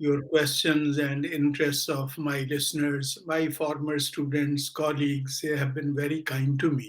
your questions and interests of my listeners, my former students, colleagues, they have been very kind to me.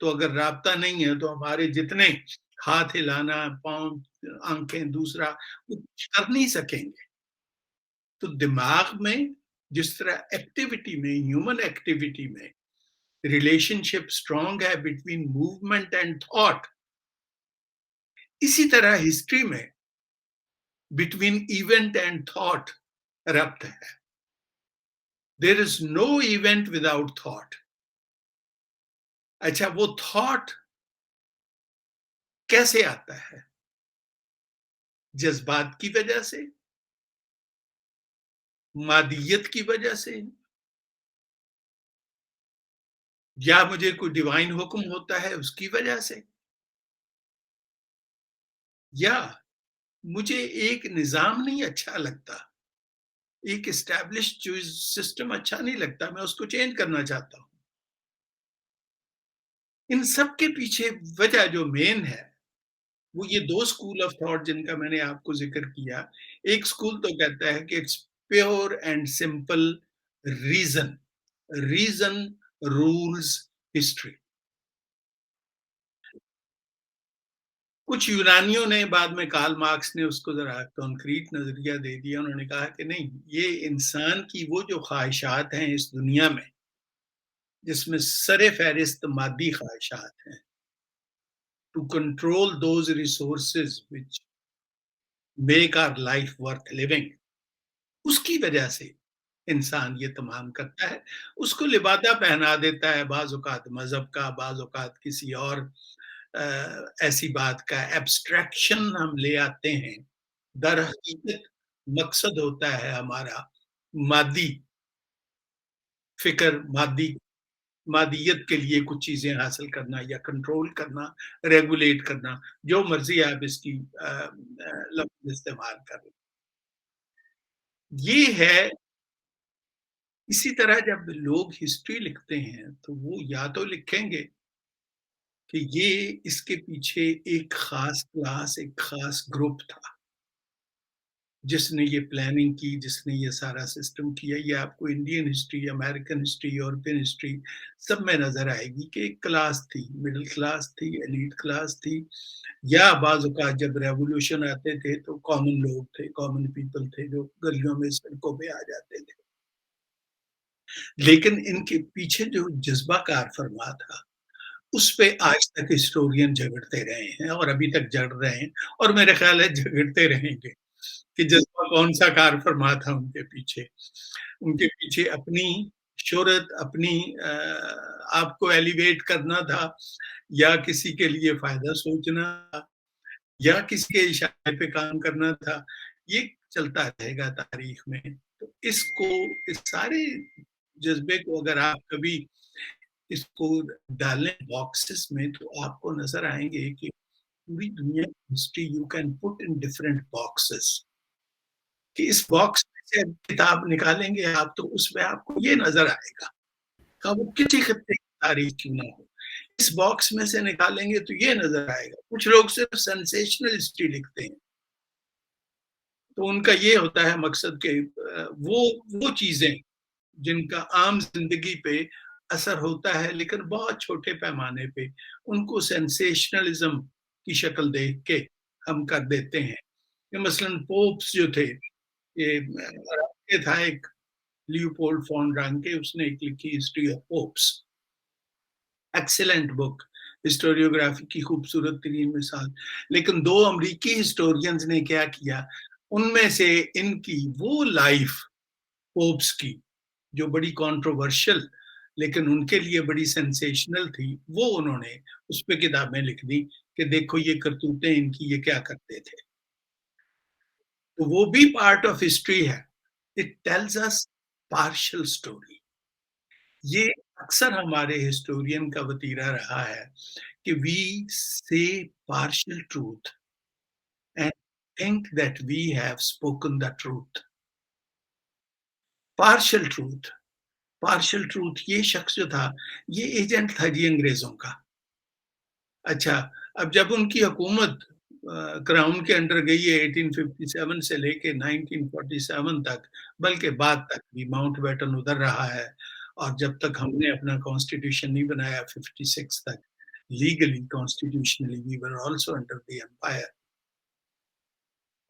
تو اگر رابطہ نہیں ہے تو ہمارے جتنے ہاتھ ہلانا، پاؤں، آنکھیں، دوسرا وہ کچھ کر نہیں سکیں گے۔ تو دماغ میں جس طرح ایکٹیویٹی میں، ہیومن ایکٹیویٹی میں ریلیشن شپ اسٹرانگ ہے بٹوین موومنٹ اینڈ تھاٹ، اسی طرح ہسٹری میں بٹوین ایونٹ اینڈ تھاٹ ربط ہے۔ دیر از نو ایونٹ وداؤٹ تھاٹ۔ اچھا، وہ تھاٹ کیسے آتا ہے؟ جذبات کی وجہ سے، مادیت کی وجہ سے، یا مجھے کوئی ڈیوائن حکم ہوتا ہے اس کی وجہ سے، یا مجھے ایک نظام نہیں اچھا لگتا، ایک اسٹیبلش جو سسٹم اچھا نہیں لگتا، میں اس کو چینج کرنا چاہتا ہوں۔ ان سب کے پیچھے وجہ جو مین ہے وہ یہ دو اسکول آف تھاٹ جن کا میں نے آپ کو ذکر کیا۔ ایک اسکول تو کہتا ہے کہ it's pure and simple reason, reason rules history. کچھ یونانیوں نے بعد میں کارل مارکس نے اس کو ذرا کنکریٹ نظریہ دے دیا، انہوں نے کہا کہ نہیں، یہ انسان کی وہ جو خواہشات ہیں اس دنیا میں، جس میں سر فہرست مادی خواہشات ہیں، to control those resources which make our life worth living، اس کی وجہ سے انسان یہ تمام کرتا ہے۔ اس کو لبادہ پہنا دیتا ہے، بعض اوقات مذہب کا، بعض اوقات کسی اور ایسی بات کا ایبسٹریکشن ہم لے آتے ہیں۔ در حقیقت مقصد ہوتا ہے ہمارا مادی فکر، مادیت کے لیے کچھ چیزیں حاصل کرنا یا کنٹرول کرنا، ریگولیٹ کرنا، جو مرضی آپ اس کی لفظ استعمال کریں۔ یہ ہے۔ اسی طرح جب لوگ ہسٹری لکھتے ہیں تو وہ یا تو لکھیں گے کہ یہ اس کے پیچھے ایک خاص کلاس، ایک خاص گروپ تھا جس نے یہ پلاننگ کی، جس نے یہ سارا سسٹم کیا۔ یہ آپ کو Indian history, American history, European history سب میں نظر آئے گی کہ ایک کلاس تھی، مڈل کلاس تھی، ایلیٹ کلاس تھی، یا بعض اوقات جب ریولوشن آتے تھے تو کامن لوگ تھے، کامن پیپل تھے جو گلیوں میں، سڑکوں پہ آ جاتے تھے۔ لیکن ان کے پیچھے جو جذبہ کار فرما تھا، اس پہ آج تک ہسٹورین جھگڑتے رہے ہیں اور ابھی تک جھگڑ رہے ہیں، اور میرے خیال ہے جھگڑتے رہیں گے کہ جذبہ کون سا کار فرما تھا ان کے پیچھے۔ ان کے پیچھے اپنی شہرت، اپنی آپ کو ایلیویٹ کرنا تھا، یا کسی کے لیے فائدہ سوچنا تھا، یا کسی کے اشارے پہ کام کرنا تھا۔ یہ چلتا رہے گا تاریخ میں۔ تو اس کو، اس سارے جذبے کو اگر آپ کبھی اس کو ڈالیں باکسز میں تو آپ کو نظر آئیں گے کہ پوری دنیا کی history you can put in different boxes, کہ اس باکس میں سے کتاب نکالیں گے آپ تو اس میں آپ کو یہ نظر آئے گا کہ وہ کسی خطے کی تاریخ کیوں نہ ہو، اس باکس میں سے نکالیں گے تو یہ نظر آئے گا۔ کچھ لوگ صرف سینسیشنل ہسٹری لکھتے ہیں، تو ان کا یہ ہوتا ہے مقصد کہ وہ چیزیں جن کا عام زندگی پہ اثر ہوتا ہے لیکن بہت چھوٹے پیمانے پہ، ان کو سینسیشنلزم کی شکل دیکھ کے ہم کر دیتے ہیں۔ کہ مثلاً پوپس جو تھے، یہ تھا ایک لیوپولڈ فون رانکے، اس نے ایک لکھی history of popes, excellent book, historiography کی خوبصورت ترین مثال۔ لیکن دو امریکی ہسٹورینز نے کیا کیا، ان میں سے ان کی وہ لائف پوپس کی جو بڑی کانٹروورشل لیکن ان کے لیے بڑی سینسیشنل تھی، وہ انہوں نے اس پہ کتابیں لکھ دی کہ دیکھو یہ کرتوتیں ان کی، یہ کیا کرتے تھے۔ تو وہ بھی پارٹ آف ہسٹری ہے۔ It tells us partial story. یہ اکثر ہمارے ہسٹورین کا وتیرہ رہا ہے کہ we say partial truth and think that we have spoken the truth. Partial truth, یہ شخص جو تھا یہ ایجنٹ تھا جی انگریزوں کا۔ اچھا، اب جب ان کی حکومت کراؤن کے انڈر گئی ہے 1857 سے لے کے 1947 تک، بلکہ بعد تک بھی ماؤنٹ بیٹن ادھر رہا ہے، اور جب تک ہم نے اپنا کانسٹیٹیوشن نہیں بنایا 56 تک، legally, constitutionally, we were also under the empire.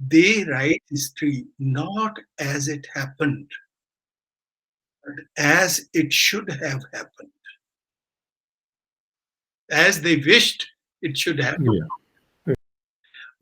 they write history not as it happened, but as it should have happened, as they wished it should happen. Yeah.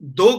2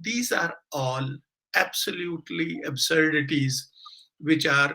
These are all absolutely absurdities which are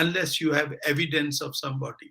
unless you have evidence of somebody।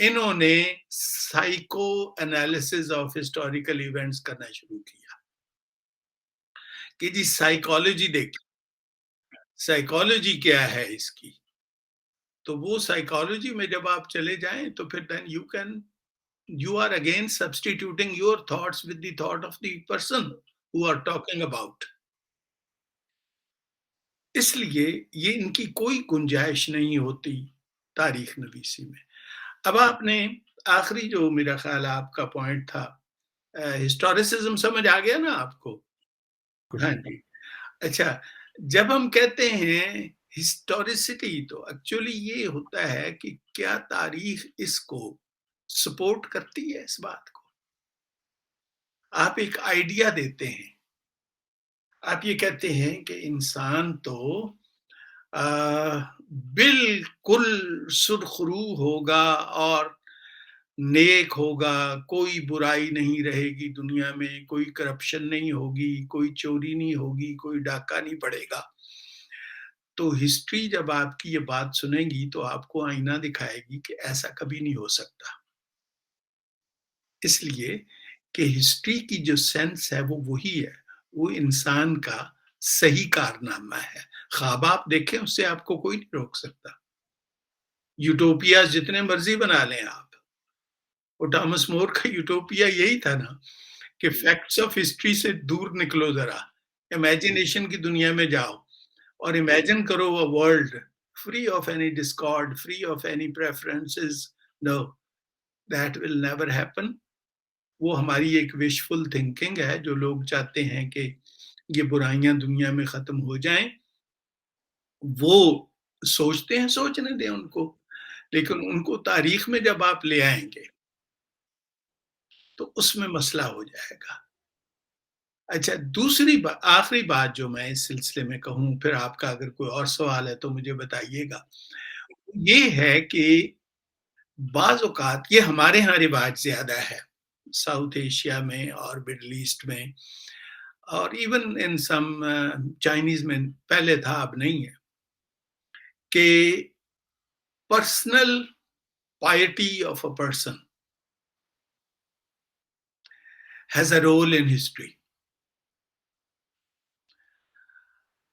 انہوں نے psycho analysis of historical events کرنا شروع کیا کہ جی psychology دیکھیں، psychology کیا ہے اس کی. تو وہ سائیکالوجی میں جب آپ چلے جائیں تو پھر دین you are again substituting your thoughts with the thought of the person who are talking about. اس لیے یہ ان کی کوئی گنجائش نہیں ہوتی تاریخ نویسی میں. اب آپ نے آخری جو میرا خیال آپ کا پوائنٹ تھا، ہسٹوریسزم سمجھ آ گیا نا آپ کو؟ ہاں جی. اچھا، جب ہم کہتے ہیں ہسٹوریسٹی تو ایکچولی یہ ہوتا ہے کہ کیا تاریخ اس کو سپورٹ کرتی ہے اس بات کو. آپ ایک آئیڈیا دیتے ہیں، آپ یہ کہتے ہیں کہ انسان تو بالکل سرخرو ہوگا اور نیک ہوگا، کوئی برائی نہیں رہے گی دنیا میں، کوئی کرپشن نہیں ہوگی، کوئی چوری نہیں ہوگی، کوئی ڈاکہ نہیں پڑے گا. تو ہسٹری جب آپ کی یہ بات سنے گی تو آپ کو آئینہ دکھائے گی کہ ایسا کبھی نہیں ہو سکتا. اس لیے کہ ہسٹری کی جو سینس ہے وہ وہی ہے، وہ انسان کا صحیح کارنامہ ہے. خواب آپ دیکھیں اس سے آپ کو کوئی نہیں روک سکتا. یوٹوپیا جتنے مرضی بنا لیں آپ. اور ٹامس مور کا یوٹوپیا یہی تھا نا کہ فیکٹس آف ہسٹری سے دور نکلو ذرا، امیجنیشن کی دنیا میں جاؤ اور امیجن کرو a world free of any discord, free of any preferences. No, that will never happen. وہ ہماری ایک وشفل تھنکنگ ہے، جو لوگ چاہتے ہیں کہ یہ برائیاں دنیا میں ختم ہو جائیں. وہ سوچتے ہیں، سوچنے دیں ان کو، لیکن ان کو تاریخ میں جب آپ لے آئیں گے تو اس میں مسئلہ ہو جائے گا. اچھا، دوسری آخری بات جو میں اس سلسلے میں کہوں، پھر آپ کا اگر کوئی اور سوال ہے تو مجھے بتائیے گا. یہ ہے کہ بعض اوقات یہ ہمارے ہاں رواج زیادہ ہے، ساؤتھ ایشیا میں اور مڈل ایسٹ میں اور ایون ان سم چائنیز میں پہلے تھا، اب نہیں ہے، کہ personal piety of a person has a role in history.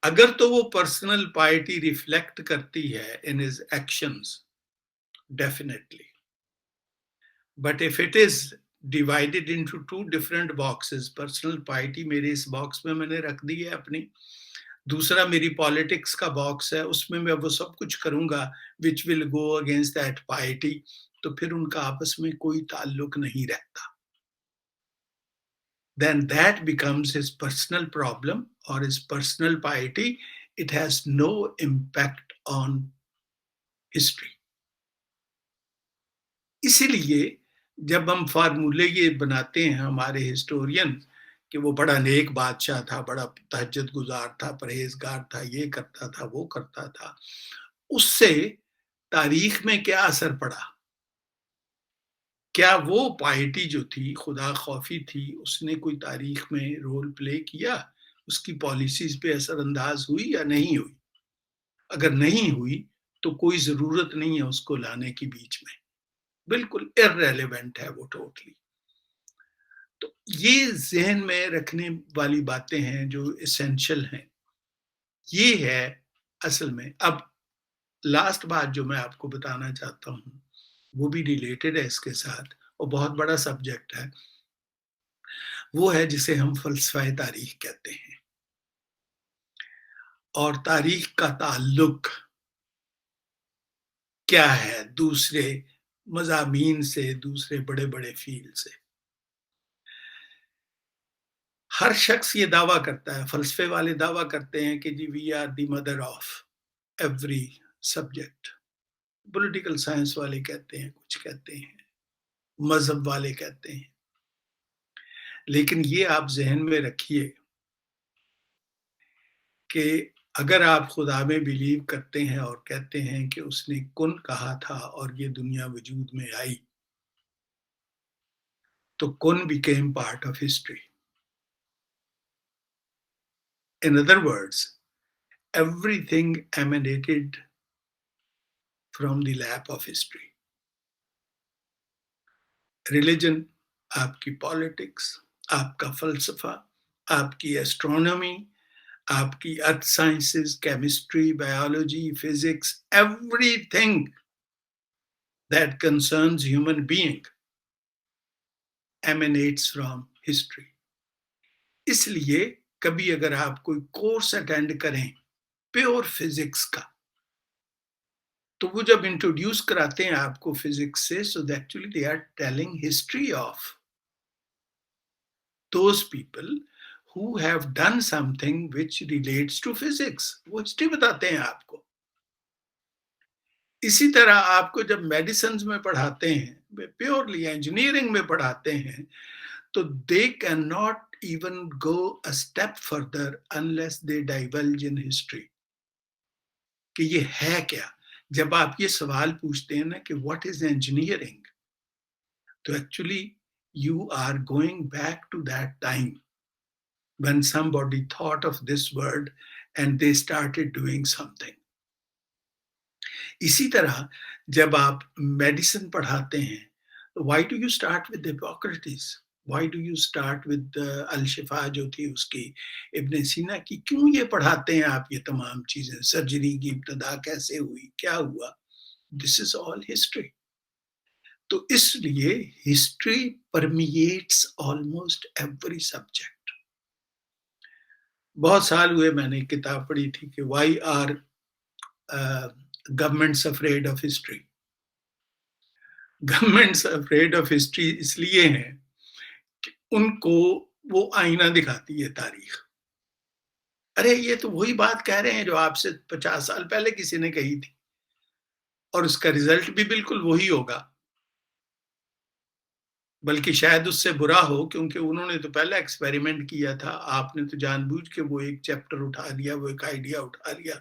اگر تو وہ پرسنل پائٹی ریفلیکٹ کرتی ہے in his actions, definitely. But if it is divided into two different boxes, personal piety میرے اس باکس میں نے رکھ دی ہے اپنی، دوسرا میری پالیٹکس کا باکس ہے، اس میں وہ سب کچھ کروں گا which will go against that piety، تو پھر ان کا آپس میں کوئی تعلق نہیں رہتا. Then that becomes his personal problem or his personal piety. It has no impact on history. اسی لیے جب ہم فارمولے یہ بناتے ہیں ہمارے ہسٹورین کہ وہ بڑا نیک بادشاہ تھا، بڑا تہجد گزار تھا، پرہیزگار تھا، یہ کرتا تھا، وہ کرتا تھا، اس سے تاریخ میں کیا اثر پڑا؟ کیا وہ پائٹی جو تھی، خدا خوفی تھی، اس نے کوئی تاریخ میں رول پلے کیا؟ اس کی پالیسیز پہ اثر انداز ہوئی یا نہیں ہوئی؟ اگر نہیں ہوئی تو کوئی ضرورت نہیں ہے اس کو لانے کی بیچ میں، بالکل irrelevant ہے وہ ٹوٹلی. تو یہ ذہن میں رکھنے والی باتیں ہیں جو اسینشل ہیں. یہ ہے اصل میں. اب لاسٹ بات جو میں آپ کو بتانا چاہتا ہوں وہ بھی ریلیٹڈ ہے اس کے ساتھ اور بہت بڑا سبجیکٹ ہے، وہ ہے جسے ہم فلسفہ تاریخ کہتے ہیں. اور تاریخ کا تعلق کیا ہے دوسرے مضامین سے، دوسرے بڑے بڑے فیلڈ سے. ہر شخص یہ دعویٰ کرتا ہے، فلسفے والے دعویٰ کرتے ہیں کہ جی we are the mother of every subject. Political science والے کہتے ہیں، کچھ کہتے ہیں، مذہب والے کہتے ہیں. لیکن یہ آپ ذہن میں رکھیے کہ اگر آپ خدا میں بلیو کرتے ہیں اور کہتے ہیں کہ اس نے کن کہا تھا اور یہ دنیا وجود میں آئی، تو کن became part of history. In other words, everything emanated from the lap of history. Religion, آپ کی پالیٹکس، آپ کا فلسفہ، آپ کی ایسٹرونومی، آپ کی earth sciences, chemistry, biology, physics, everything that concerns human being emanates from history. اس لیے کبھی اگر آپ کوئی کورس اٹینڈ کریں پیور فزکس کا، تو وہ جب انٹروڈیوس کراتے ہیں آپ کو فزکس سے، so actually they are telling history of those people who have done something which relates to physics. وہ ہسٹری بتاتے ہیں آپ کو. اسی طرح آپ کو جب میڈیسنز میں پڑھاتے ہیں، پیورلی انجینئرنگ میں پڑھاتے ہیں، تو they cannot even go a step further unless they divulge in history. کہ یہ ہے کیا؟ جب آپ یہ سوال پوچھتے ہیں نا کہ what is engineering؟ تو actually you are going back to that time when somebody thought of this word and they started doing something. اسی طرح جب آپ میڈیسن پڑھاتے ہیں، why do you start with Hippocrates? Why do you start with Alshifa جو تھی اس کی، ابن سینا کی؟ کیوں یہ پڑھاتے ہیں آپ یہ تمام چیزیں؟ سرجری کی ابتدا کیسے ہوئی، کیا ہوا؟ This is all history. تو اس لیے history permeates almost every subject. بہت سال ہوئے میں نے کتاب پڑھی تھی کہ why are governments afraid of history. Governments afraid of history اس لیے ہیں کہ ان کو وہ آئینہ دکھاتی ہے تاریخ. ارے یہ تو وہی بات کہہ رہے ہیں جو آپ سے 50 سال پہلے کسی نے کہی تھی، اور اس کا ریزلٹ بھی بالکل وہی ہوگا، بلکہ شاید اس سے برا ہو، کیونکہ انہوں نے تو پہلا ایکسپیریمنٹ کیا تھا، آپ نے تو جان بوجھ کے وہ ایک چیپٹر اٹھا لیا، وہ ایک آئیڈیا اٹھا لیا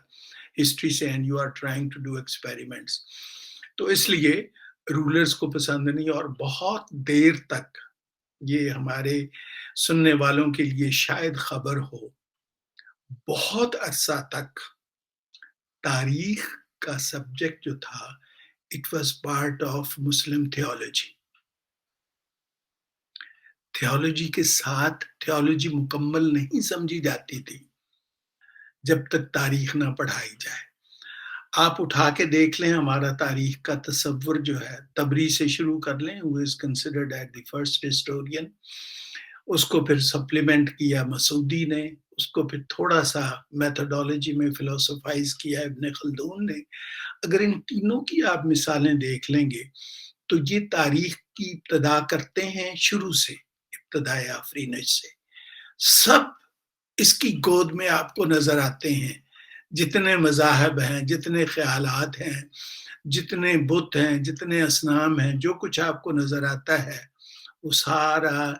ہسٹری سے، and you are trying to do experiments. تو اس لیے رولرز کو پسند نہیں، اور بہت دیر تک یہ ہمارے سننے والوں کے لیے شاید خبر ہو، بہت عرصہ تک تاریخ کا سبجیکٹ جو تھا it was part of Muslim theology. Theology کے ساتھ تھیولوجی مکمل نہیں سمجھی جاتی تھی جب تک تاریخ نہ پڑھائی جائے. آپ اٹھا کے دیکھ لیں ہمارا تاریخ کا تصور جو ہے، تبری سے شروع کر لیں، who is considered as the first historian. اس کو پھر سپلیمنٹ کیا مسعودی نے، اس کو پھر تھوڑا سا میتھڈالوجی میں فلسفائز کیا ابن خلدون نے. اگر ان تینوں کی آپ مثالیں دیکھ لیں گے تو یہ تاریخ کی ابتدا کرتے ہیں شروع سے، ابتدائے آفرینش سے. سب اس کی گود میں آپ کو نظر آتے ہیں. جتنے مذاہب ہیں، جتنے خیالات ہیں، جتنے بت ہیں، جتنے اصنام ہیں، جو کچھ آپ کو نظر آتا ہے وہ سارا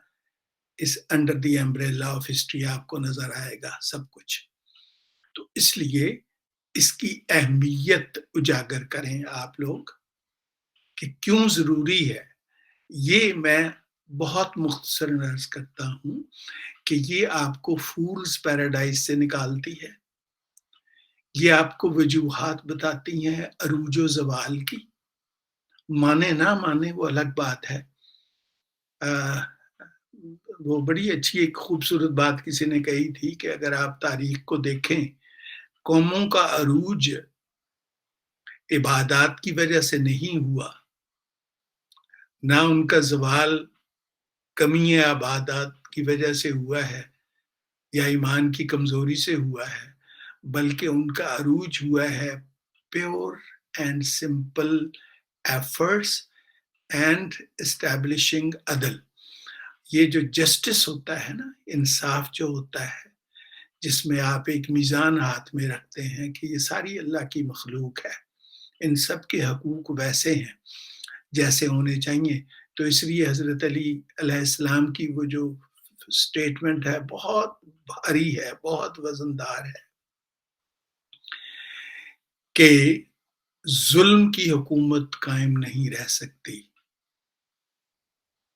اس under the umbrella of history آپ کو نظر آئے گا سب کچھ. تو اس لیے اس کی اہمیت اجاگر کریں آپ لوگ کہ کیوں ضروری ہے. یہ میں بہت مختصر عرض کرتا ہوں کہ یہ آپ کو فولز پیراڈائز سے نکالتی ہے، یہ آپ کو وجوہات بتاتی ہیں عروج و زوال کی. مانے نہ مانے وہ الگ بات ہے. وہ بڑی اچھی ایک خوبصورت بات کسی نے کہی تھی کہ اگر آپ تاریخ کو دیکھیں، قوموں کا عروج عبادات کی وجہ سے نہیں ہوا، نہ ان کا زوال کمی عبادات کی وجہ سے ہوا ہے یا ایمان کی کمزوری سے ہوا ہے، بلکہ ان کا عروج ہوا ہے pure and simple efforts and establishing عدل. یہ جو جسٹس ہوتا ہے نا، انصاف جو ہوتا ہے، جس میں آپ ایک میزان ہاتھ میں رکھتے ہیں کہ یہ ساری اللہ کی مخلوق ہے، ان سب کے حقوق ویسے ہیں جیسے ہونے چاہیے. تو اس لیے حضرت علی علیہ السلام کی وہ جو سٹیٹمنٹ ہے بہت بھاری ہے، بہت وزندار ہے کہ ظلم کی حکومت قائم نہیں رہ سکتی،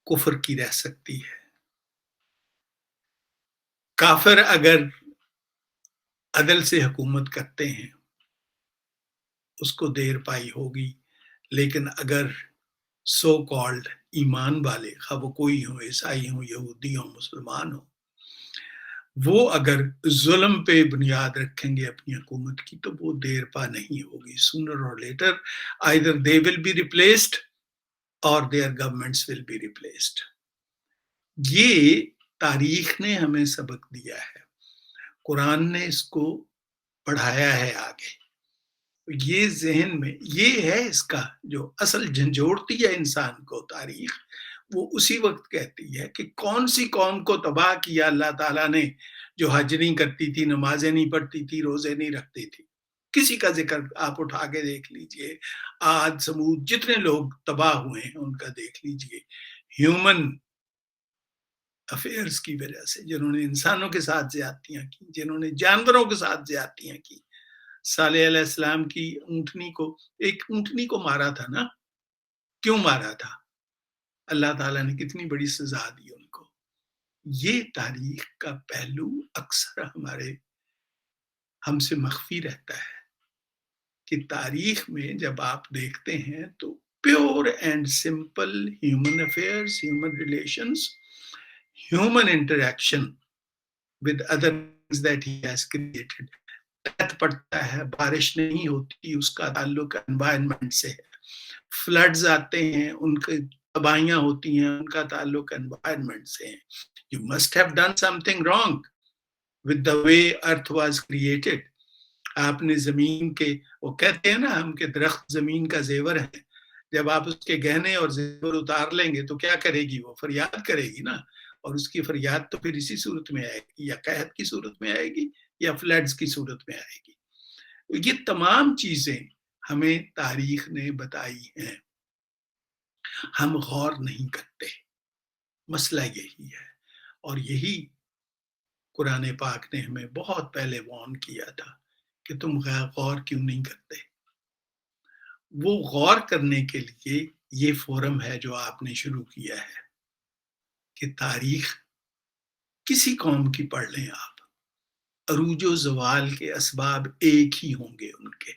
کفر کی رہ سکتی ہے. کافر اگر عدل سے حکومت کرتے ہیں اس کو دیر پائی ہوگی، لیکن اگر سو کالڈ ایمان والے، خواہ وہ کوئی ہوں، عیسائی ہوں، یہودی ہوں، مسلمان ہوں، وہ اگر ظلم پہ بنیاد رکھیں گے اپنی حکومت کی تو وہ دیر پا نہیں ہوگی. سونر اور letter either they will be replaced or their governments will be replaced. یہ تاریخ نے ہمیں سبق دیا ہے، قرآن نے اس کو پڑھایا ہے آگے. یہ ذہن میں یہ ہے اس کا جو اصل جھنجھوڑتی ہے انسان کو تاریخ، وہ اسی وقت کہتی ہے کہ کون سی قوم کو تباہ کیا اللہ تعالیٰ نے جو حج نہیں کرتی تھی، نمازیں نہیں پڑھتی تھی، روزے نہیں رکھتی تھی. کسی کا ذکر آپ اٹھا کے دیکھ لیجئے، عاد سمود جتنے لوگ تباہ ہوئے ہیں ان کا دیکھ لیجئے. ہیومن افیئرز کی وجہ سے، جنہوں نے انسانوں کے ساتھ زیادتیاں کی، جنہوں نے جانوروں کے ساتھ زیادتیاں کی. صالح علیہ السلام کی ایک اونٹنی کو مارا تھا نا، کیوں مارا تھا؟ اللہ تعالیٰ نے کتنی بڑی سزا دی ان کو. یہ تاریخ کا پہلو اکثر ہم سے مخفی رہتا ہے کہ تاریخ میں جب آپ دیکھتے ہیں تو pure and simple human affairs, human relations, human interaction with others that he has created. پڑتا ہے، بارش نہیں ہوتی، اس کا تعلق انوائرمنٹ سے ہے. فلڈز آتے ہیں، ان کی تباہیاں ہوتی ہیں، ان کا تعلق انوائرمنٹ سے ہے. You must have done something wrong with the way earth was created. آپ نے زمین کے، وہ کہتے ہیں نا ہم کہ درخت زمین کا زیور ہے، جب آپ اس کے گہنے اور زیور اتار لیں گے تو کیا کرے گی؟ وہ فریاد کرے گی نا، اور اس کی فریاد تو پھر اسی صورت میں آئے گی، یا قحط کی صورت میں آئے گی یا فلڈز کی صورت میں آئے گی. یہ تمام چیزیں ہمیں تاریخ نے بتائی ہیں، ہم غور نہیں کرتے. مسئلہ یہی ہے، اور یہی قرآن پاک نے ہمیں بہت پہلے وارن کیا تھا کہ تم غور کیوں نہیں کرتے. وہ غور کرنے کے لیے یہ فورم ہے جو آپ نے شروع کیا ہے کہ تاریخ کسی قوم کی پڑھ لیں آپ، عروج و زوال کے اسباب ایک ہی ہوں گے ان کے.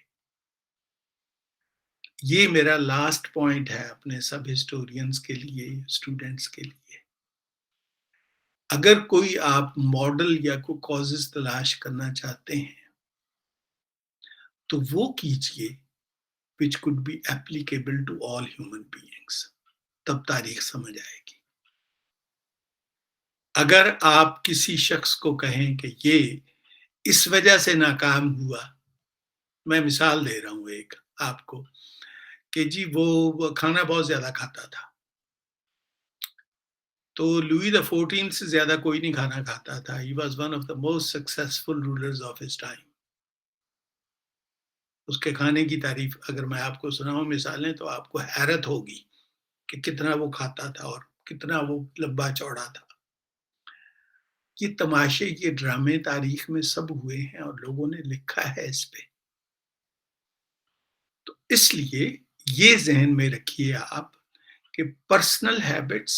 یہ میرا لاسٹ پوائنٹ ہے اپنے سب ہسٹورینز کے لیے، اسٹوڈنٹس کے لیے. اگر کوئی آپ ماڈل یا کوئی کازز تلاش کرنا چاہتے ہیں تو وہ کیجئے which could be applicable to all human beings. تب تاریخ سمجھ آئے گی. اگر آپ کسی شخص کو کہیں کہ یہ اس وجہ سے ناکام ہوا، میں مثال دے رہا ہوں ایک آپ کو کہ جی وہ کھانا بہت زیادہ کھاتا تھا، تو لوئی دا 14 سے زیادہ کوئی نہیں کھانا کھاتا تھا. He was one of the most successful rulers of his time. اس کے کھانے کی تعریف اگر میں آپ کو سناؤں مثالیں تو آپ کو حیرت ہوگی کہ کتنا وہ کھاتا تھا اور کتنا وہ لمبا چوڑا تھا. یہ تماشے، یہ ڈرامے تاریخ میں سب ہوئے ہیں اور لوگوں نے لکھا ہے اس پہ. تو اس لیے یہ ذہن میں رکھیے آپ کہ personal habits,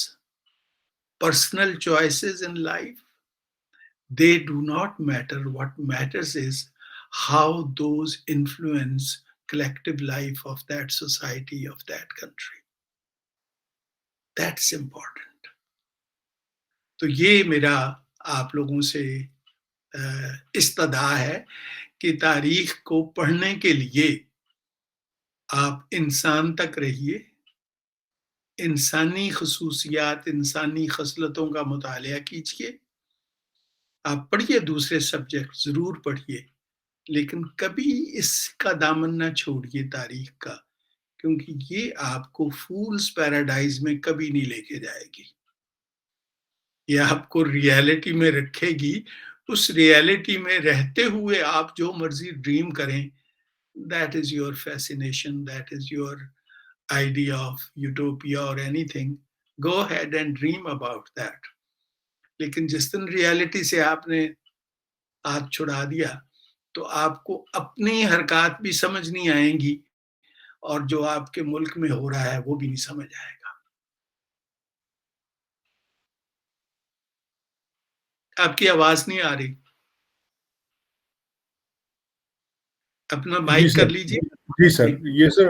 personal choices in life, they do not matter. What matters is how those influence collective life of that society, of that country. That's important. تو یہ میرا آپ لوگوں سے استدعا ہے کہ تاریخ کو پڑھنے کے لیے آپ انسان تک رہیے، انسانی خصوصیات، انسانی خصلتوں کا مطالعہ کیجیے. آپ پڑھیے، دوسرے سبجیکٹ ضرور پڑھیے، لیکن کبھی اس کا دامن نہ چھوڑیے تاریخ کا، کیونکہ یہ آپ کو فولز پیراڈائز میں کبھی نہیں لے کے جائے گی. یہ آپ کو ریالٹی میں رکھے گی. اس ریالٹی میں رہتے ہوئے آپ جو مرضی ڈریم کریں، that is your fascination, that is your idea of utopia or anything. Go ahead and dream about that. لیکن جس دن ریالٹی سے آپ نے ہاتھ چھڑا دیا تو آپ کو اپنی حرکات بھی سمجھ نہیں آئیں گی، اور جو آپ کے ملک میں ہو رہا ہے وہ بھی نہیں سمجھ آئے گا. آپ کی آواز نہیں آ رہی، اپنا جی مائک سر، کر لیجیے. جی سر. یہ سر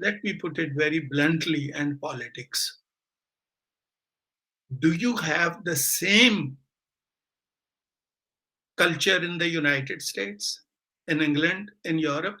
let me put it very bluntly, and politics. Do you have the same culture in the United States, in England, in Europe?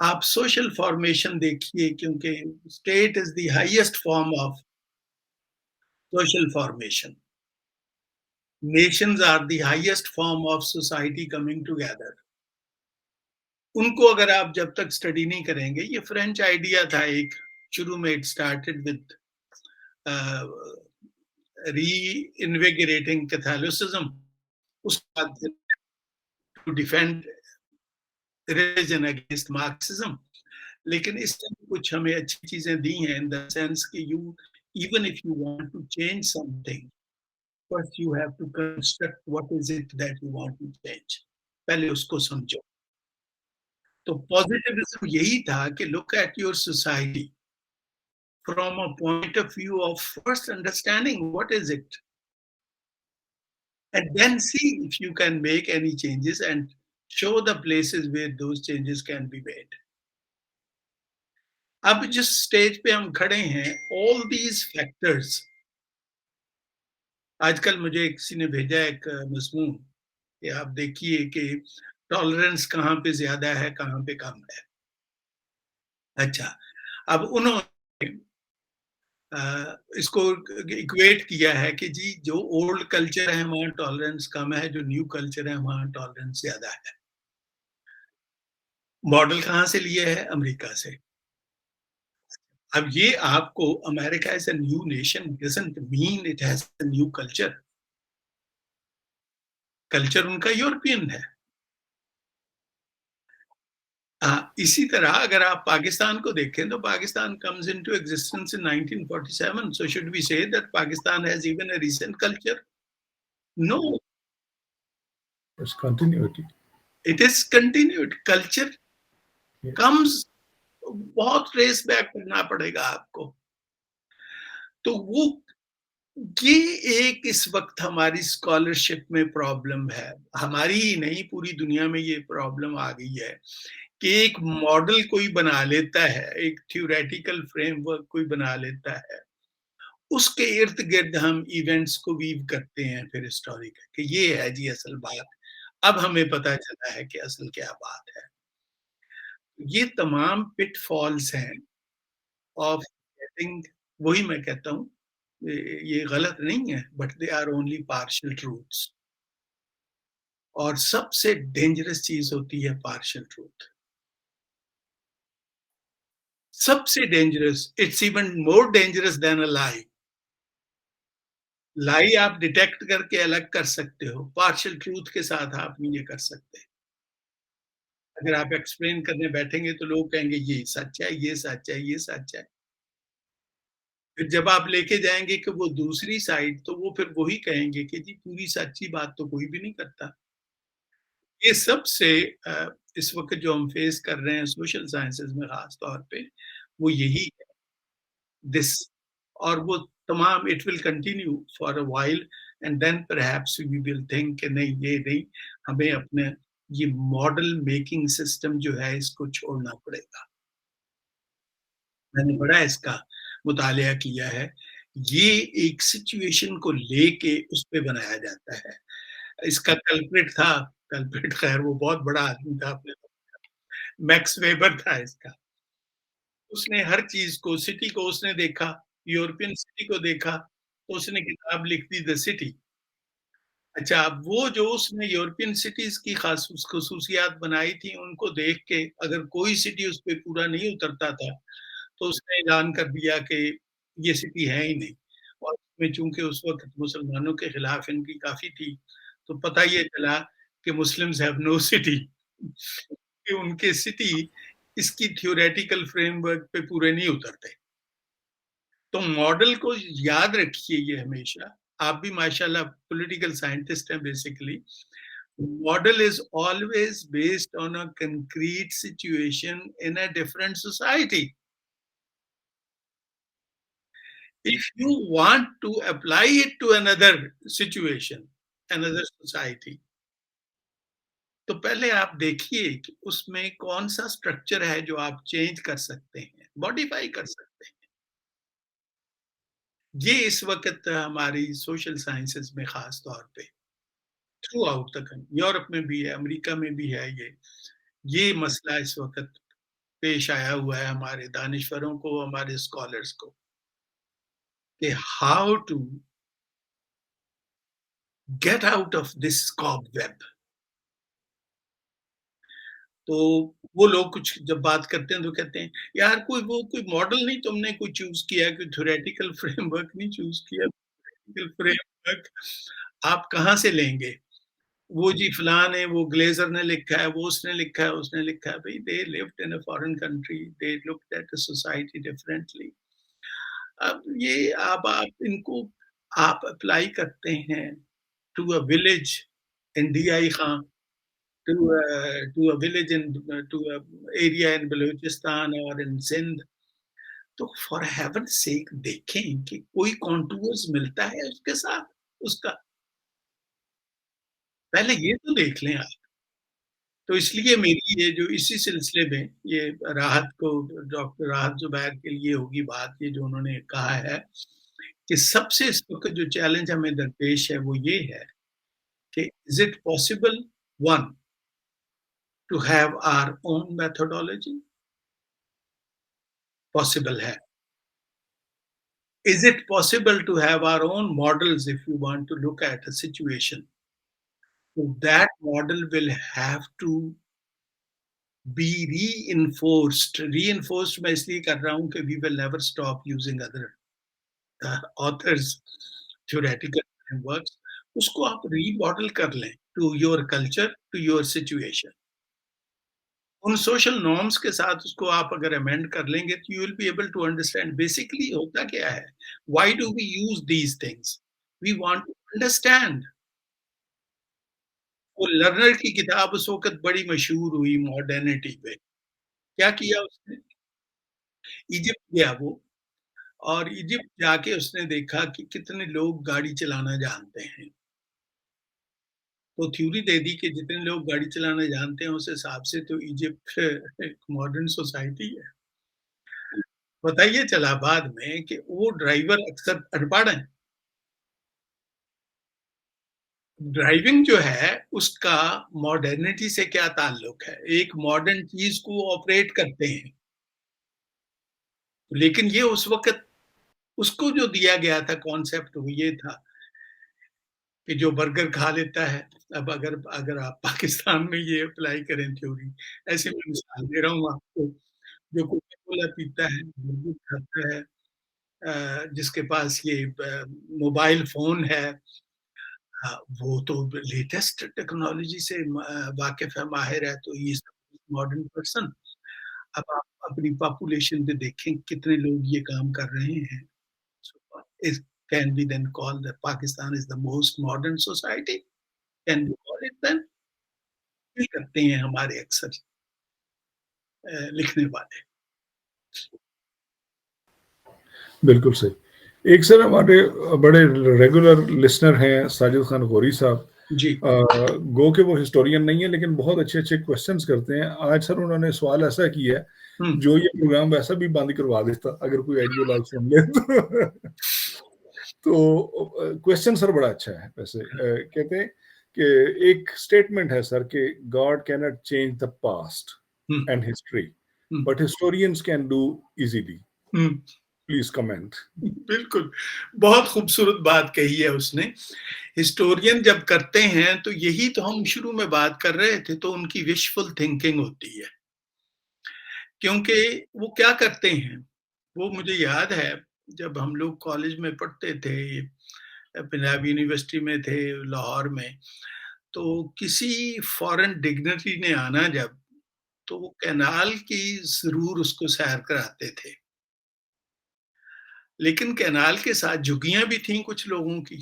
آپ سوشل فارمیشن دیکھیے کیونکہ state is the highest form of social formation. Nations are the highest form of society coming together. ان کو اگر آپ جب تک study نہیں کریں گے، یہ فرینچ آئیڈیا تھا ایک شروع میں، it started with reinvigorating Catholicism, اس کے بعد to defend religion against Marxism. لیکن اس میں کچھ ہمیں اچھی چیزیں دی ہیں ان دا سینس کہ you even if you want to change something first you have to construct what is it that you want to change. پہلے اس کو سمجھو. تو پازیٹیوزم یہی تھا کہ look at your society from a point of view of first understanding what is it and then see if you can make any changes and show the places where those changes can be made. اب جس stage پہ ہم کھڑے ہیں all these factors، آج کل مجھے کسی نے بھیجا ایک مضمون کہ آپ دیکھیے کہ ٹالرنس کہاں پہ زیادہ ہے کہاں پہ کم ہے. اچھا، اب انہوں نے اس کو اکویٹ کیا ہے کہ جی جو اولڈ کلچر ہے وہاں ٹالرنس کم ہے، جو نیو کلچر ہے وہاں ٹالرنس زیادہ ہے. ماڈل کہاں سے لیا ہے؟ امریکہ سے. اب یہ آپ کو America as a new nation doesn't mean it has a new culture. Culture ان کا یورپین ہے. اسی طرح اگر آپ پاکستان کو دیکھیں تو Pakistan comes into existence in 1947. So should we say that Pakistan has even a recent culture? No, It's continuity. it is continued. Culture Yeah. comes بہت ریس بیک کرنا پڑے گا آپ کو. تو وہ یہ ایک اس وقت ہماری اسکالرشپ میں پرابلم ہے، ہماری ہی نہیں پوری دنیا میں یہ پرابلم آ گئی ہے کہ ایک ماڈل کوئی بنا لیتا ہے، ایک تھیوریٹیکل فریم ورک کوئی بنا لیتا ہے، اس کے ارد گرد ہم ایونٹس کو ویو کرتے ہیں پھر اسٹوری کا کہ یہ ہے جی اصل بات. اب ہمیں پتہ چلا ہے کہ اصل کیا بات ہے. یہ تمام پٹ فالز ہیں آف گیٹنگ. وہی میں کہتا ہوں یہ غلط نہیں ہے but they are only partial truths. اور سب سے ڈینجرس چیز ہوتی ہے پارشل ٹروتھ. سب سے dangerous, it's even more dangerous than a lie. Lie آپ ڈیٹیکٹ کر کے الگ کر سکتے ہو، پارشل ٹروتھ کے ساتھ آپ نہیں یہ کر سکتے. اگر آپ ایکسپلین کرنے بیٹھیں گے تو لوگ کہیں گے یہ سچ ہے، یہ سچ ہے، یہ سچ ہے. پھر جب آپ لے کے جائیں گے کہ وہ دوسری سائڈ، تو وہ پھر وہی کہیں گے کہ جی پوری سچی بات تو کوئی بھی نہیں کرتا. یہ سب سے اس وقت جو ہم فیس کر رہے ہیں سوشل سائنسز میں خاص طور پہ وہ یہی ہے دس. اور وہ تمام it will continue for a while and then perhaps we will think کہ نہیں یہ نہیں، ہمیں اپنے یہ ماڈل میکنگ سسٹم جو ہے اس کو چھوڑنا پڑے گا. میں نے بڑا اس کا مطالعہ کیا ہے. یہ ایک سچویشن کو لے کے اس پہ بنایا جاتا ہے. اس کا کلپریٹ تھا، کلپریٹ خیر وہ بہت بڑا آدمی تھا، میکس ویبر تھا اس کا. اس نے ہر چیز کو، سٹی کو اس نے دیکھا، یورپین سٹی کو دیکھا، تو اس نے کتاب لکھ دی دا سٹی. اچھا، اب وہ جو اس نے یورپین سٹیز کی خاص خصوصیات بنائی تھی ان کو دیکھ کے اگر کوئی سٹی اس پہ پورا نہیں اترتا تھا تو اس نے اعلان کر دیا کہ یہ سٹی ہے ہی نہیں. اور اس میں چونکہ اس وقت مسلمانوں کے خلاف ان کی کافی تھی تو پتہ یہ چلا کہ مسلمز ہیو نو سٹی، کہ ان کے سٹی اس کی تھیوریٹیکل فریم ورک پہ پورے نہیں اترتے. تو ماڈل کو یاد رکھیے یہ ہمیشہ. آپ بھی ماشاءاللہ پولیٹیکل سائنٹسٹ ہیں basically. Model is always based on a concrete situation in a different society. If you want to apply it to another situation, another society, تو پہلے آپ دیکھیے کہ اس میں کون سا اسٹرکچر ہے جو آپ چینج کر سکتے ہیں، ماڈیفائی کر سکتے ہیں. یہ اس وقت ہماری سوشل سائنسز میں خاص طور پہ تھرو آؤٹ تک، یورپ میں بھی ہے، امریکہ میں بھی ہے، یہ مسئلہ اس وقت پیش آیا ہوا ہے ہمارے دانشوروں کو، ہمارے اسکالرس کو، کہ how to get out of this cobweb. تو وہ لوگ کچھ جب بات کرتے ہیں تو کہتے ہیں یار کوئی ماڈل نہیں تم نے کوئی چوز کیا، کوئی تھیوریٹیکل فریم ورک نہیں چوز کیا. فریم ورک آپ کہاں سے لیں گے؟ وہ جی فلاں نے، وہ گلیزر نے لکھا ہے، وہ اس نے لکھا ہے، اس نے لکھا ہے. بھائی they lived in a foreign country, they looked at a society differently. اب یہ آپ ان کو آپ اپلائی کرتے ہیں to a village in D I Khan, to a village in to a area in Balochistan اور ان سندھ. تو فار ہیون سیک دیکھیں کہ کوئی کانٹورز ملتا ہے اس کے ساتھ اس کا، پہلے یہ تو دیکھ لیں آپ. تو اس لیے میری یہ جو اسی سلسلے میں یہ راحت کو، ڈاکٹر راحت زبیر کے لیے ہوگی بات، یہ جو انہوں نے کہا ہے کہ سب سے اس وقت جو چیلنج ہمیں درپیش ہے وہ یہ ہے کہ is it possible one to have our own methodology. Possible ہے. Is it possible to have our own models if you want to look at a situation? So that model will have to be reinforced. Reinforced میں اس لیے کر رہا ہوں کہ we will never stop using other authors theoretical frameworks. اس کو آپ ری model کر لیں to your culture, to your situation. In social norms کے ساتھ اس کو آپ اگر امینڈ کر لیں گے تو you will be able to understand basically ہوتا کیا ہے. Why do we use these things? We want to understand. وہ لرنر کی کتاب اس وقت بڑی مشہور ہوئی ماڈرنٹی پہ. کیا کیا اس نے؟ ایجپٹ گیا وہ، اور ایجپٹ جا کے اس نے دیکھا کہ کتنے لوگ گاڑی چلانا جانتے ہیں. تو تھیوری دے دی کہ جتنے لوگ گاڑی چلانا جانتے ہیں اس حساب سے تو ایجپٹ ایک ماڈرن سوسائٹی ہے. پتہ یہ چلا بعد میں کہ وہ ڈرائیور اکثر ان پڑھ ہیں. ڈرائیونگ جو ہے اس کا ماڈرنٹی سے کیا تعلق ہے؟ ایک ماڈرن چیز کو آپریٹ کرتے ہیں. لیکن یہ اس وقت اس کو جو دیا گیا تھا کانسیپٹ وہ یہ تھا کہ جو برگر کھا لیتا ہے. اب اگر آپ پاکستان میں یہ اپلائی کریں تھیوری، ایسے میں مثال دے رہا ہوں آپ کو، جو کوکا کولا پیتا ہے، برگر کھاتا ہے، جس کے پاس یہ موبائل فون ہے، وہ تو لیٹسٹ ٹیکنالوجی سے واقف ہے، ماہر ہے، تو یہ ماڈرن پرسن. اب آپ اپنی پاپولیشن پہ دیکھیں کتنے لوگ یہ کام کر رہے ہیں. It can be then called that Pakistan is the most modern society. Can we call it then? یہ کرتے ہیں ہمارے اکثر لکھنے والے. بالکل صحیح. ایک سر ہمارے بڑے ریگولر لسنر ہیں ساجد خان غوری صاحب. جی گو کہ وہ ہسٹورین نہیں ہے لیکن بہت اچھے اچھے کوشچنس کرتے ہیں. آج سر انہوں نے سوال ایسا کیا ہے جو یہ پروگرام ویسا بھی بند کروا دیتا اگر کوئی آئیڈیولوگ سن لے تو کوشچن سر بڑا اچھا ہے. ویسے کہتے ہیں کہ ایک اسٹیٹمنٹ ہے سر کہ گاڈ کی not change the past and history but historians can do easily. Please comment. بالکل بہت خوبصورت بات کہی ہے اس نے. ہسٹورین جب کرتے ہیں تو یہی تو ہم شروع میں بات کر رہے تھے، تو ان کی وشفل تھنکنگ ہوتی ہے. کیونکہ وہ کیا کرتے ہیں، وہ مجھے یاد ہے جب ہم لوگ کالج میں پڑھتے تھے، پنجاب یونیورسٹی میں تھے لاہور میں، تو کسی فورن ڈگنیٹری نے آنا جب، تو وہ کینال کی ضرور اس کو سیر کراتے تھے. لیکن کینال کے ساتھ جھگیاں بھی تھیں کچھ لوگوں کی.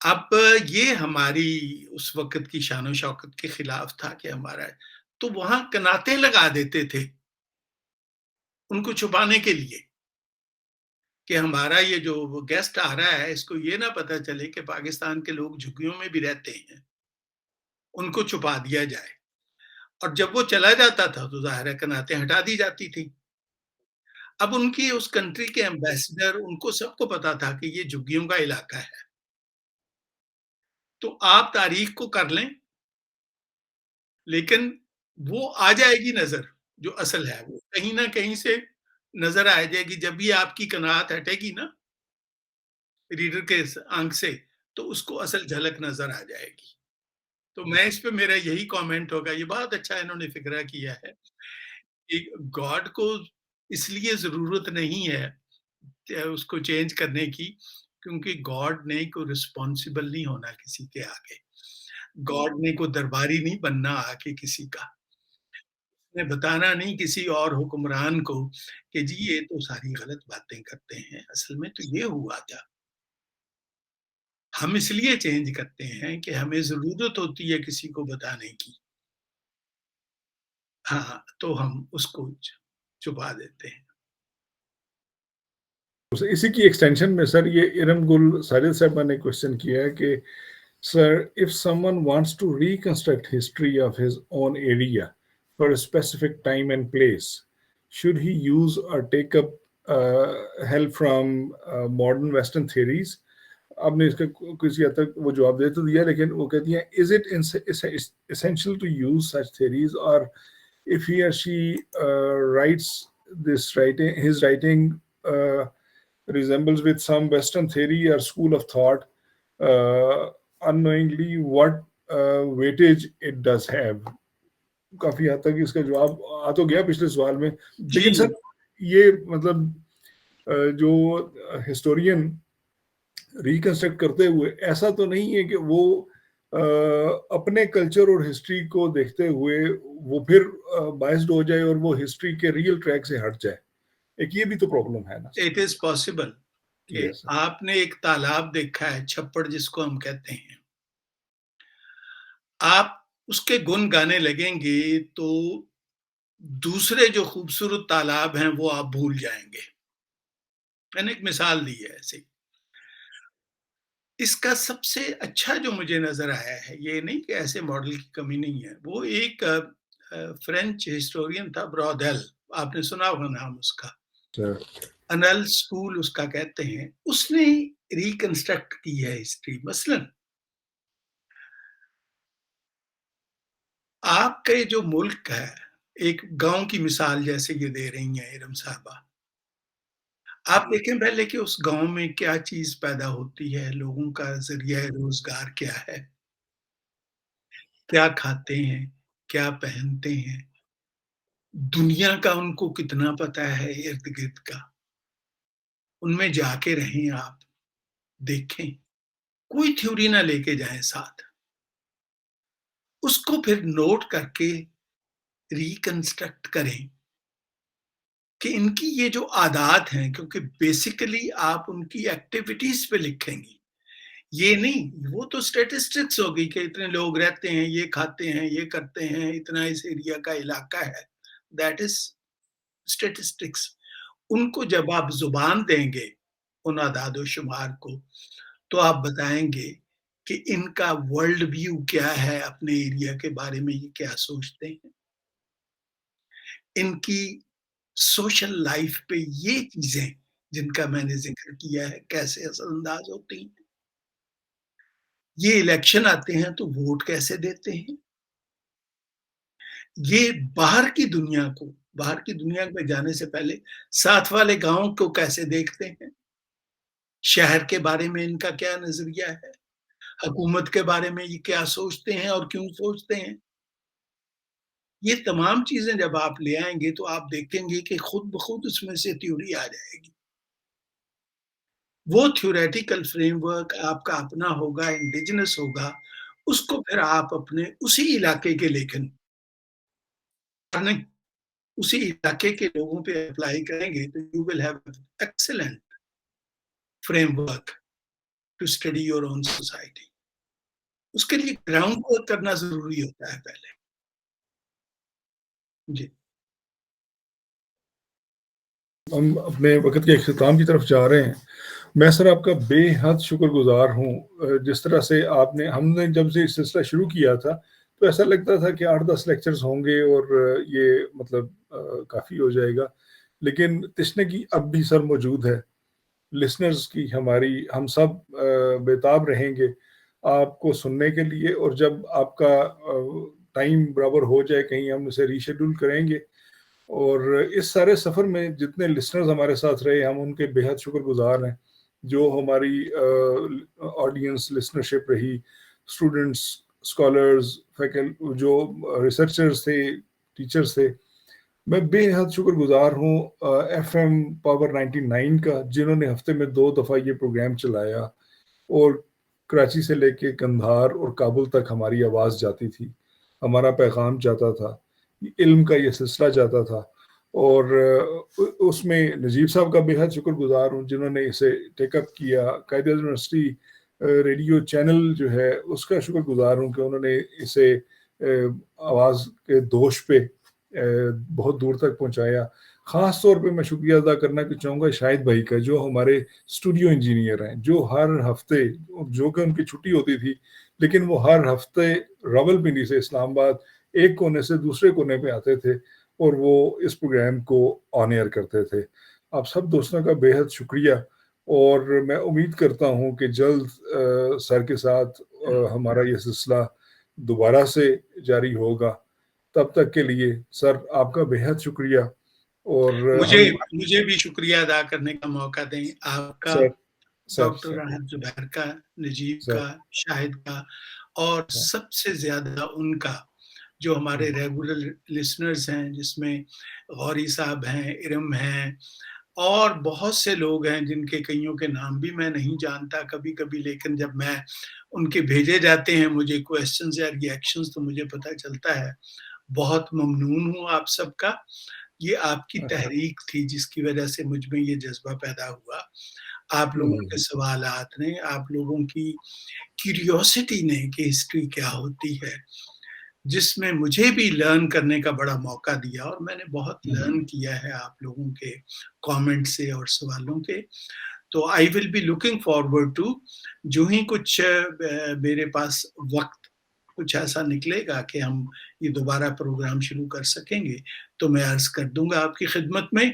اب یہ ہماری اس وقت کی شان و شوکت کے خلاف تھا کہ ہمارا، تو وہاں کناتیں لگا دیتے تھے ان کو چھپانے کے لیے کہ ہمارا یہ جو گیسٹ آ رہا ہے اس کو یہ نہ پتا چلے کہ پاکستان کے لوگ جھگیوں میں بھی رہتے ہیں، ان کو چھپا دیا جائے. اور جب وہ چلا جاتا تھا تو ظاہر ہے کناتیں ہٹا دی جاتی تھی. اب ان کی اس کنٹری کے ایمبیسڈر، ان کو سب کو پتا تھا کہ یہ جھگیوں کا علاقہ ہے. تو آپ تاریخ کو کر لیں لیکن وہ آ جائے گی نظر، جو اصل ہے وہ کہیں نہ کہیں سے نظر آ جائے گی. جب بھی آپ کی قناعت ہٹے گی نا ریڈر کے آنکھ سے، تو اس کو اصل جھلک نظر آ جائے گی. تو میں اس پہ میرا یہی کامنٹ ہوگا. یہ بہت اچھا انہوں نے فکرہ کیا ہے کہ گاڈ کو اس لیے ضرورت نہیں ہے اس کو چینج کرنے کی، کیونکہ گاڈ نے کوئی رسپانسبل نہیں ہونا کسی کے آگے. گاڈ نے کوئی درباری نہیں بننا آگے کسی کا. نے بتانا نہیں کسی اور حکمران کو کہ جی یہ تو ساری غلط باتیں کرتے ہیں، اصل میں تو یہ ہوا تھا. ہم اس لیے چینج کرتے ہیں کہ ہمیں ضرورت ہوتی ہے کسی کو بتانے کی. ہاں، تو ہم اس کو چھپا دیتے ہیں. اسی کی ایکسٹینشن میں سر یہ ارم گل ساجد صاحبہ نے کوشچن کیا ہے کہ سر if someone wants to reconstruct history of his own area for a specific time and place, should he use or take up help from modern Western theories? آپ نے اس کا کسی حد تک وہ جواب دے تو دیا، لیکن وہ کہتی ہیں is it essential to use such theories, or if he or she writes his writing uh, resembles with some Western theory or school of thought, unknowingly what weightage it does have. کافی حد تک اس کا جواب آ تو گیا پچھلے سوال میں، لیکن جی، سر یہ مطلب جو ہسٹورین ریکنسٹرکٹ کرتے ہوئے ایسا تو نہیں ہے کہ وہ اپنے کلچر اور ہسٹری کو دیکھتے ہوئے وہ پھر بائسڈ ہو جائے اور وہ ہسٹری کے ریئل ٹریک سے ہٹ جائے. ایک یہ بھی تو پرابلم ہے نا. اٹ از پاسبل کہ یس سر. آپ نے ایک تالاب دیکھا ہے، چھپڑ جس کو ہم کہتے ہیں. آپ اس کے گن گانے لگیں گے تو دوسرے جو خوبصورت تالاب ہیں وہ آپ بھول جائیں گے. میں نے ایک مثال دی ہے ایسے. اس کا سب سے اچھا جو مجھے نظر آیا ہے، یہ نہیں کہ ایسے ماڈل کی کمی نہیں ہے، وہ ایک فرینچ ہسٹورین تھا برودیل. آپ نے سنا ہوگا نام اس کا. سر انل اسکول اس کا کہتے ہیں. اس نے ریکنسٹرکٹ کی ہے ہسٹری. مثلاً آپ کے جو ملک ہے، ایک گاؤں کی مثال جیسے یہ دے رہی ہیں ارم صاحبہ. آپ دیکھیں پہلے کہ اس گاؤں میں کیا چیز پیدا ہوتی ہے، لوگوں کا ذریعہ روزگار کیا ہے، کیا کھاتے ہیں، کیا پہنتے ہیں، دنیا کا ان کو کتنا پتہ ہے ارد گرد کا. ان میں جا کے رہیں آپ، دیکھیں. کوئی تھیوری نہ لے کے جائیں ساتھ. اس کو پھر نوٹ کر کے ریکنسٹرکٹ کریں کہ ان کی یہ جو عادات ہیں، کیونکہ بیسیکلی آپ ان کی ایکٹیویٹیز پہ لکھیں گی. یہ نہیں، وہ تو اسٹیٹسٹکس ہوگی کہ اتنے لوگ رہتے ہیں، یہ کھاتے ہیں، یہ کرتے ہیں، اتنا اس ایریا کا علاقہ ہے. That is statistics. ان کو جب آپ زبان دیں گے ان اعداد و شمار کو، تو آپ بتائیں گے کہ ان کا ورلڈ ویو کیا ہے، اپنے ایریا کے بارے میں یہ کیا سوچتے ہیں، ان کی سوشل لائف پہ یہ چیزیں جن کا میں نے ذکر کیا ہے کیسے اثر انداز ہوتی ہیں. یہ الیکشن آتے ہیں تو ووٹ کیسے دیتے ہیں. یہ باہر کی دنیا میں جانے سے پہلے ساتھ والے گاؤں کو کیسے دیکھتے ہیں، شہر کے بارے میں ان کا کیا نظریہ ہے، حکومت کے بارے میں یہ کیا سوچتے ہیں اور کیوں سوچتے ہیں. یہ تمام چیزیں جب آپ لے آئیں گے تو آپ دیکھیں گے کہ خود بخود اس میں سے تھیوری آ جائے گی. وہ تھیوریٹیکل فریم ورک آپ کا اپنا ہوگا، انڈیجنس ہوگا. اس کو پھر آپ اپنے اسی علاقے کے لیکن نہیں اسی علاقے کے لوگوں پہ اپلائی کریں گے تو you will have excellent framework to study your own society. اس کے لیے گراؤنڈ ورک کرنا ضروری ہوتا ہے پہلے. جی ہم اپنے وقت کے اختتام کی طرف جا رہے ہیں. میں سر آپ کا بے حد شکر گزار ہوں. جس طرح سے ہم نے جب سے یہ سلسلہ شروع کیا تھا تو ایسا لگتا تھا کہ 8-10 لیکچرز ہوں گے اور یہ مطلب کافی ہو جائے گا، لیکن تشنگی اب بھی سر موجود ہے. لسنرز کی ہم سب بےتاب رہیں گے آپ کو سننے کے لیے، اور جب آپ کا ٹائم برابر ہو جائے کہیں ہم اسے ریشیڈول کریں گے. اور اس سارے سفر میں جتنے لسنرز ہمارے ساتھ رہے ہم ان کے بے حد شکر گزار ہیں. جو ہماری آڈینس لسنرشپ رہی، اسٹوڈنٹس، اسکالرز، جو ریسرچرز تھے، ٹیچرز تھے، میں بے حد شکر گزار ہوں ایف ایم پاور 99 کا، جنہوں نے ہفتے میں 2 دفعہ یہ پروگرام چلایا اور کراچی سے لے کے قندھار اور کابل تک ہماری آواز جاتی تھی، ہمارا پیغام جاتا تھا، علم کا یہ سلسلہ جاتا تھا. اور اس میں نجیب صاحب کا بے حد شکر گزار ہوں جنہوں نے اسے ٹیک اپ کیا. Quaid Azam university radio channel جو ہے اس کا شکر گزار ہوں کہ انہوں نے اسے آواز کے دوش پہ بہت دور تک پہنچایا. خاص طور پہ میں شکریہ ادا کرنا چاہوں گا شاہد بھائی کا، جو ہمارے اسٹوڈیو انجینئر ہیں، جو ہر ہفتے، جو کہ ان کی چھٹی ہوتی تھی لیکن وہ ہر ہفتے راولپنڈی سے اسلام آباد ایک کونے سے دوسرے کونے پہ آتے تھے اور وہ اس پروگرام کو آن ایئر کرتے تھے. آپ سب دوستوں کا بے حد شکریہ، اور میں امید کرتا ہوں کہ جلد سر کے ساتھ ہمارا یہ سلسلہ دوبارہ سے جاری ہوگا. تب تک کے لیے سر آپ کا بے حد شکریہ. اور مجھے بھی شکریہ ادا کرنے کا موقع دیں، آپ کا، ڈاکٹر راحت زبیر کا، نجیب کا، شاہد کا، اور سب سے زیادہ ان کا جو ہمارے ریگولر لسنرز ہیں، جس میں غوری صاحب ہیں، ارم ہیں، اور بہت سے لوگ ہیں جن کے کئیوں کے نام بھی میں نہیں جانتا کبھی کبھی، لیکن جب میں ان کے بھیجے جاتے ہیں مجھے کویسچنز یا ری ایکشنز تو مجھے پتہ چلتا ہے. بہت ممنون ہوں آپ سب کا. یہ آپ کی تحریک تھی جس کی وجہ سے مجھ میں یہ جذبہ پیدا ہوا. آپ لوگوں کے سوالات نے، آپ لوگوں کی کیوریوسٹی نے کہ ہسٹری کیا ہوتی ہے، جس میں مجھے بھی لرن کرنے کا بڑا موقع دیا، اور میں نے بہت لرن کیا ہے آپ لوگوں کے کامنٹ سے اور سوالوں کے. تو I will be looking forward to, جو ہی کچھ میرے پاس وقت کچھ ایسا نکلے گا کہ ہم یہ دوبارہ پروگرام شروع کر سکیں گے تو میں عرض کر دوں گا آپ کی خدمت میں.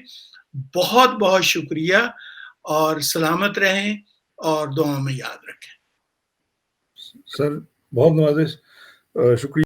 بہت بہت شکریہ، اور سلامت رہیں اور دعاؤں میں یاد رکھیں. سر بہت نوازش، شکریہ.